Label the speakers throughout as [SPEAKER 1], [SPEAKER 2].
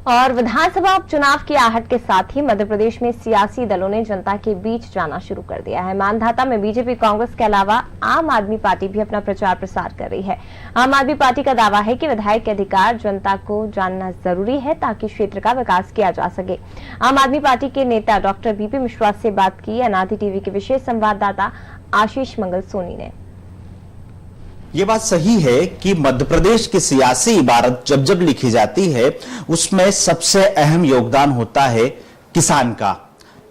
[SPEAKER 1] और विधानसभा उपचुनाव की आहट के साथ ही मध्य प्रदेश में सियासी दलों ने जनता के बीच जाना शुरू कर दिया है। मानधाता में बीजेपी, कांग्रेस के अलावा आम आदमी पार्टी भी अपना प्रचार प्रसार कर रही है। आम आदमी पार्टी का दावा है कि विधायक के अधिकार जनता को जानना जरूरी है ताकि क्षेत्र का विकास किया जा सके। आम आदमी पार्टी के नेता डॉक्टर बीपी मिश्रा से बात की अनादि टीवी के विशेष संवाददाता आशीष मंगल सोनी ने।
[SPEAKER 2] ये बात सही है कि मध्य प्रदेश की सियासी इबारत जब जब लिखी जाती है उसमें सबसे अहम योगदान होता है किसान का।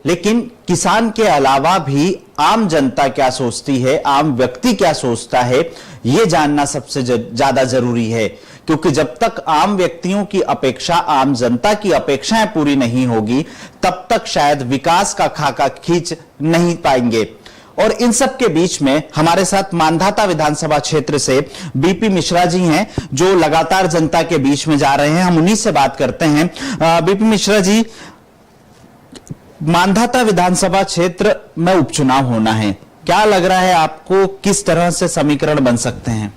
[SPEAKER 2] लेकिन किसान के अलावा भी आम जनता क्या सोचती है, आम व्यक्ति क्या सोचता है, ये जानना सबसे ज्यादा जरूरी है। क्योंकि जब तक आम व्यक्तियों की अपेक्षा, आम जनता की अपेक्षाएं पूरी नहीं होगी, तब तक शायद विकास का खाका खींच नहीं पाएंगे। और इन सब के बीच में हमारे साथ मानधाता विधानसभा क्षेत्र से बीपी मिश्रा जी हैं, जो लगातार जनता के बीच में जा रहे हैं। हम उन्हीं से बात करते हैं। बीपी मिश्रा जी, मानधाता विधानसभा क्षेत्र में उपचुनाव होना है, क्या लग रहा है आपको, किस तरह से समीकरण बन सकते हैं?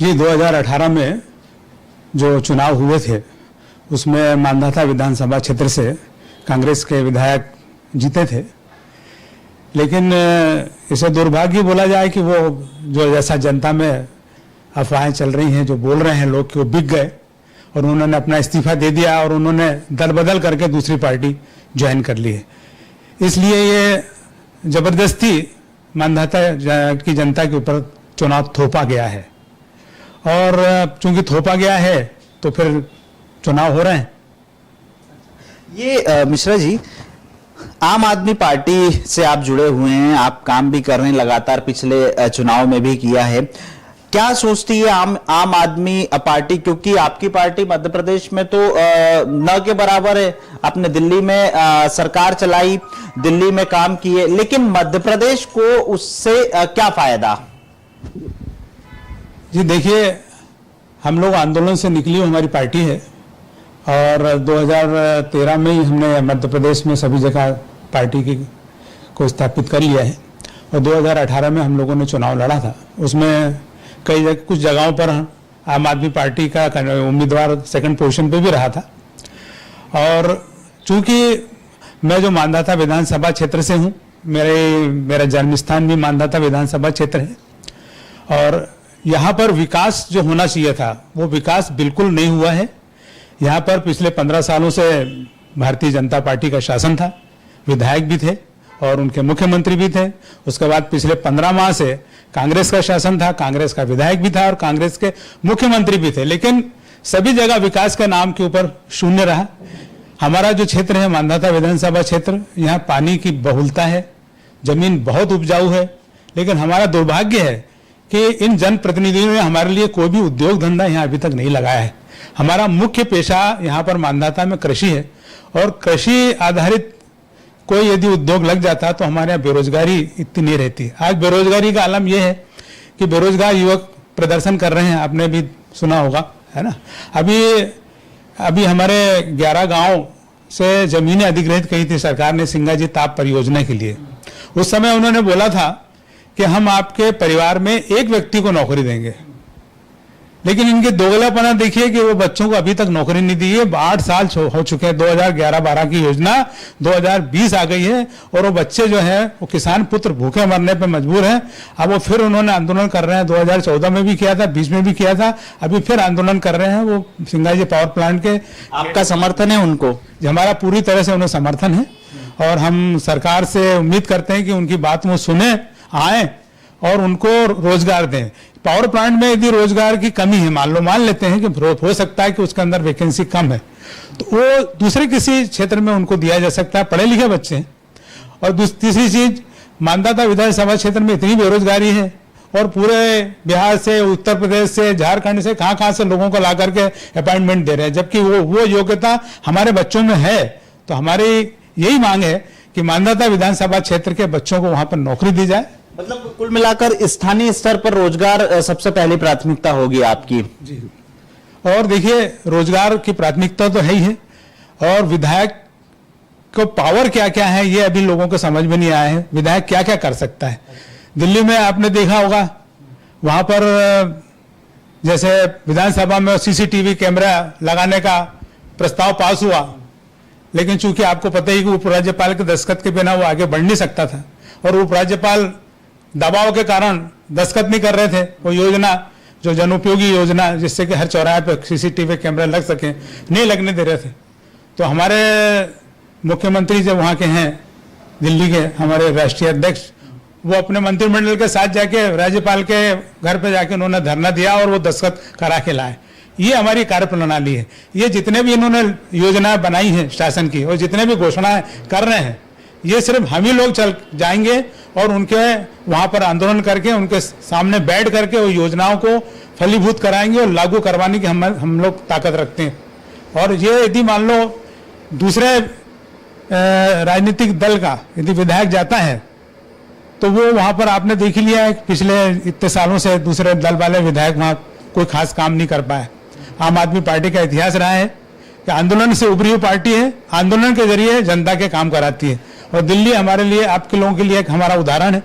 [SPEAKER 3] जी, 2018 में जो चुनाव हुए थे उसमें मानधाता विधानसभा क्षेत्र से कांग्रेस के विधायक जीते थे। लेकिन इसे दुर्भाग्य बोला जाए कि वो जो जैसा जनता में अफवाहें चल रही हैं, जो बोल रहे हैं लोग कि वो बिक गए और उन्होंने अपना इस्तीफा दे दिया और उन्होंने दल बदल करके दूसरी पार्टी ज्वाइन कर ली है। इसलिए ये जबरदस्ती मानधाता की जनता के ऊपर चुनाव थोपा गया है और चूंकि थोपा गया है तो फिर चुनाव हो रहे हैं।
[SPEAKER 2] ये मिश्रा जी, आम आदमी पार्टी से आप जुड़े हुए हैं, आप काम भी कर रहे हैं, लगातार पिछले चुनाव में भी किया है। क्या सोचती है आम आदमी पार्टी, क्योंकि आपकी पार्टी मध्य प्रदेश में तो न के बराबर है। आपने दिल्ली में सरकार चलाई, दिल्ली में काम किए, लेकिन मध्य प्रदेश को उससे क्या फायदा?
[SPEAKER 3] जी देखिए, हम लोग आंदोलन से निकली हुई हमारी पार्टी है और 2013 में ही हमने मध्य प्रदेश में सभी जगह पार्टी को स्थापित कर लिया है और 2018 में हम लोगों ने चुनाव लड़ा था। उसमें कुछ जगहों पर आम आदमी पार्टी का उम्मीदवार सेकंड पोजीशन पे भी रहा था। और चूंकि मैं जो मानधाता विधानसभा क्षेत्र से हूँ, मेरा जन्म स्थान भी मानधाता विधानसभा क्षेत्र है और यहाँ पर विकास जो होना चाहिए था वो विकास बिल्कुल नहीं हुआ है। यहाँ पर पिछले 15 सालों से भारतीय जनता पार्टी का शासन था, विधायक भी थे और उनके मुख्यमंत्री भी थे। उसके बाद पिछले 15 माह से कांग्रेस का शासन था, कांग्रेस का विधायक भी था और कांग्रेस के मुख्यमंत्री भी थे, लेकिन सभी जगह विकास के नाम के ऊपर शून्य रहा। हमारा जो क्षेत्र है मानधाता विधानसभा क्षेत्र, यहाँ पानी की बहुलता है, जमीन बहुत उपजाऊ है, लेकिन हमारा दुर्भाग्य है कि इन जनप्रतिनिधियों ने हमारे लिए कोई भी उद्योग धंधा यहाँ अभी तक नहीं लगाया है। हमारा मुख्य पेशा यहाँ पर मानधाता में कृषि है और कृषि आधारित कोई यदि उद्योग लग जाता तो हमारे यहाँ बेरोजगारी इतनी नहीं रहती। आज बेरोजगारी का आलम यह है कि बेरोजगार युवक प्रदर्शन कर रहे हैं, आपने भी सुना होगा, है ना। अभी हमारे 11 गांव से जमीनें अधिग्रहित की थी सरकार ने सिंगाजी ताप परियोजना के लिए। उस समय उन्होंने बोला था कि हम आपके परिवार में एक व्यक्ति को नौकरी देंगे, लेकिन इनके दोगलापना देखिए कि वो बच्चों को अभी तक नौकरी नहीं दी है। 8 साल हो चुके हैं, 2011-12 की योजना 2020 आ गई है और वो बच्चे जो हैं वो किसान पुत्र भूखे मरने पे मजबूर हैं। अब वो फिर उन्होंने आंदोलन कर रहे हैं, 2014 में भी किया था, 20 में भी किया था, अभी फिर आंदोलन कर रहे हैं वो सिंगाजी पावर प्लांट के।
[SPEAKER 2] आपका समर्थन है उनको?
[SPEAKER 3] हमारा पूरी तरह से उन्हें समर्थन है और हम सरकार से उम्मीद करते हैं कि उनकी बात वो सुने, आए और उनको रोजगार दें। पावर प्लांट में यदि रोजगार की कमी है, मान लेते हैं कि हो सकता है कि उसके अंदर वैकेंसी कम है, तो वो दूसरे किसी क्षेत्र में उनको दिया जा सकता है, पढ़े लिखे बच्चे हैं। और तीसरी चीज, मानधाता विधानसभा क्षेत्र में इतनी बेरोजगारी है और पूरे बिहार से, उत्तर प्रदेश से, झारखंड से, कहाँ से लोगों को ला करके अपॉइंटमेंट दे रहे हैं, जबकि वो योग्यता हमारे बच्चों में है। तो हमारी यही मांग है कि मानधाता विधानसभा क्षेत्र के बच्चों को वहां पर नौकरी दी जाए।
[SPEAKER 2] मतलब कुल मिलाकर स्थानीय स्तर पर रोजगार सबसे पहली प्राथमिकता होगी आपकी?
[SPEAKER 3] जी। और देखिए, रोजगार की प्राथमिकता तो है ही है और विधायक को पावर क्या क्या है ये अभी लोगों को समझ में नहीं आया है। विधायक क्या क्या कर सकता है? दिल्ली में आपने देखा होगा, वहां पर जैसे विधानसभा में सीसीटीवी कैमरा लगाने का प्रस्ताव पास हुआ, लेकिन चूंकि आपको पता ही कि उपराज्यपाल के दस्तखत के बिना वो आगे बढ़ नहीं सकता था और उपराज्यपाल दबाव के कारण दस्तखत नहीं कर रहे थे। वो योजना जो जनोपयोगी योजना जिससे कि हर चौराहे पर सीसीटीवी कैमरा लग सके, नहीं लगने दे रहे थे। तो हमारे मुख्यमंत्री जो वहाँ के हैं दिल्ली के, हमारे राष्ट्रीय अध्यक्ष, वो अपने मंत्रिमंडल के साथ जाके राज्यपाल के घर पे जाके उन्होंने धरना दिया और वो दस्तखत करा के लाए। ये हमारी कार्यप्रणाली है। ये जितने भी इन्होंने योजनाएं बनाई हैं शासन की और जितने भी घोषणाएं कर रहे हैं, ये सिर्फ हम ही लोग चल जाएंगे और उनके वहां पर आंदोलन करके उनके सामने बैठ करके वो योजनाओं को फलीभूत कराएंगे और लागू करवाने की हम लोग ताकत रखते हैं। और ये यदि मान लो दूसरे राजनीतिक दल का यदि विधायक जाता है तो वो वहां पर आपने देख ही लिया है, पिछले इतने सालों से दूसरे दल वाले विधायक वहां कोई खास काम नहीं कर पाए। आम आदमी पार्टी का इतिहास रहा है कि आंदोलन से उभरी हुई पार्टी है, आंदोलन के जरिए जनता के काम कराती है। और दिल्ली हमारे लिए, आपके लोगों के लिए एक हमारा उदाहरण है।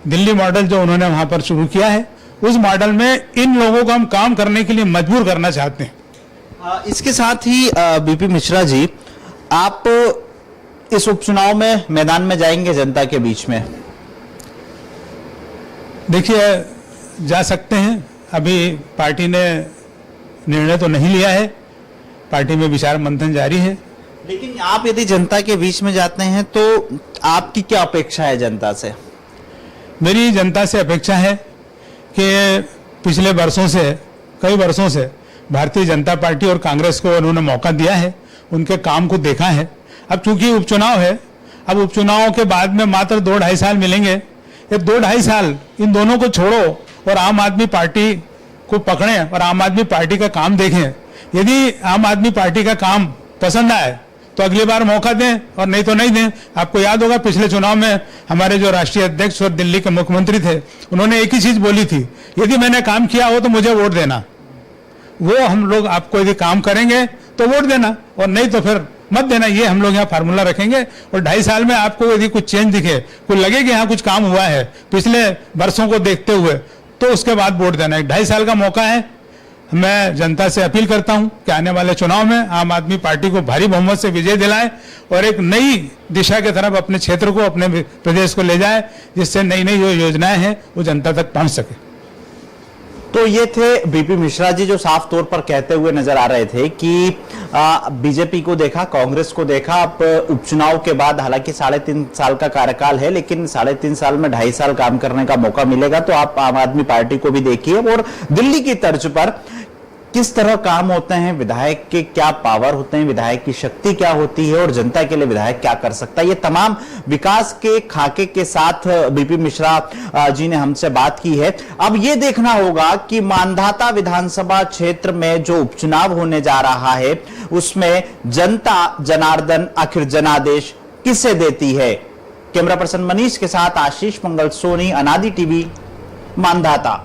[SPEAKER 3] दिल्ली मॉडल जो उन्होंने वहां पर शुरू किया है, उस मॉडल में इन लोगों को हम काम करने के लिए मजबूर करना चाहते हैं।
[SPEAKER 2] इसके साथ ही बीपी मिश्रा जी, आप इस उपचुनाव में मैदान में जाएंगे जनता के बीच में?
[SPEAKER 3] देखिए, जा सकते हैं। अभी पार्टी ने निर्णय तो नहीं लिया है, पार्टी में विचार मंथन जारी है।
[SPEAKER 2] लेकिन आप यदि जनता के बीच में जाते हैं तो आपकी क्या अपेक्षा है जनता से?
[SPEAKER 3] मेरी जनता से अपेक्षा है कि पिछले वर्षों से, कई वर्षों से भारतीय जनता पार्टी और कांग्रेस को उन्होंने मौका दिया है, उनके काम को देखा है। अब चूंकि उपचुनाव है, अब उपचुनाव के बाद में मात्र 2-2.5 साल मिलेंगे। ये 2-2.5 साल इन दोनों को छोड़ो और आम आदमी पार्टी को पकड़ें और आम आदमी पार्टी का काम देखें। यदि आम आदमी पार्टी का काम पसंद आए तो अगली बार मौका दें और नहीं तो नहीं दें। आपको याद होगा पिछले चुनाव में हमारे जो राष्ट्रीय अध्यक्ष और दिल्ली के मुख्यमंत्री थे, उन्होंने एक ही चीज बोली थी, यदि मैंने काम किया हो तो मुझे वोट देना। वो हम लोग आपको यदि काम करेंगे तो वोट देना और नहीं तो फिर मत देना। ये हम लोग यहाँ फार्मूला रखेंगे और 2.5 साल में आपको यदि कुछ चेंज दिखे, कुछ लगे कि यहाँ कुछ काम हुआ है पिछले वर्षों को देखते हुए, तो उसके बाद वोट देना। 2.5 साल का मौका है। मैं जनता से अपील करता हूं कि आने वाले चुनाव में आम आदमी पार्टी को भारी बहुमत से विजय दिलाए और एक नई दिशा की तरफ अपने क्षेत्र को, अपने प्रदेश को ले जाए, जिससे नई नई जो योजनाएं हैं वो जनता तक पहुंच सके।
[SPEAKER 2] तो ये थे बीपी मिश्रा जी, जो साफ तौर पर कहते हुए नजर आ रहे थे कि बीजेपी को देखा, कांग्रेस को देखा। अब उपचुनाव के बाद हालांकि 3.5 साल का कार्यकाल है, लेकिन 3.5 साल में 2.5 साल काम करने का मौका मिलेगा। तो आप आम आदमी पार्टी को भी देखिए और दिल्ली की तर्ज पर किस तरह काम होते हैं, विधायक के क्या पावर होते हैं, विधायक की शक्ति क्या होती है और जनता के लिए विधायक क्या कर सकता है। ये तमाम विकास के खाके के साथ बीपी मिश्रा जी ने हमसे बात की है। अब ये देखना होगा कि मांधाता विधानसभा क्षेत्र में जो उपचुनाव होने जा रहा है उसमें जनता जनार्दन आखिर जनादेश किसे देती है। कैमरा पर्सन मनीष के साथ आशीष मंगल सोनी, अनादि टीवी, मांधाता।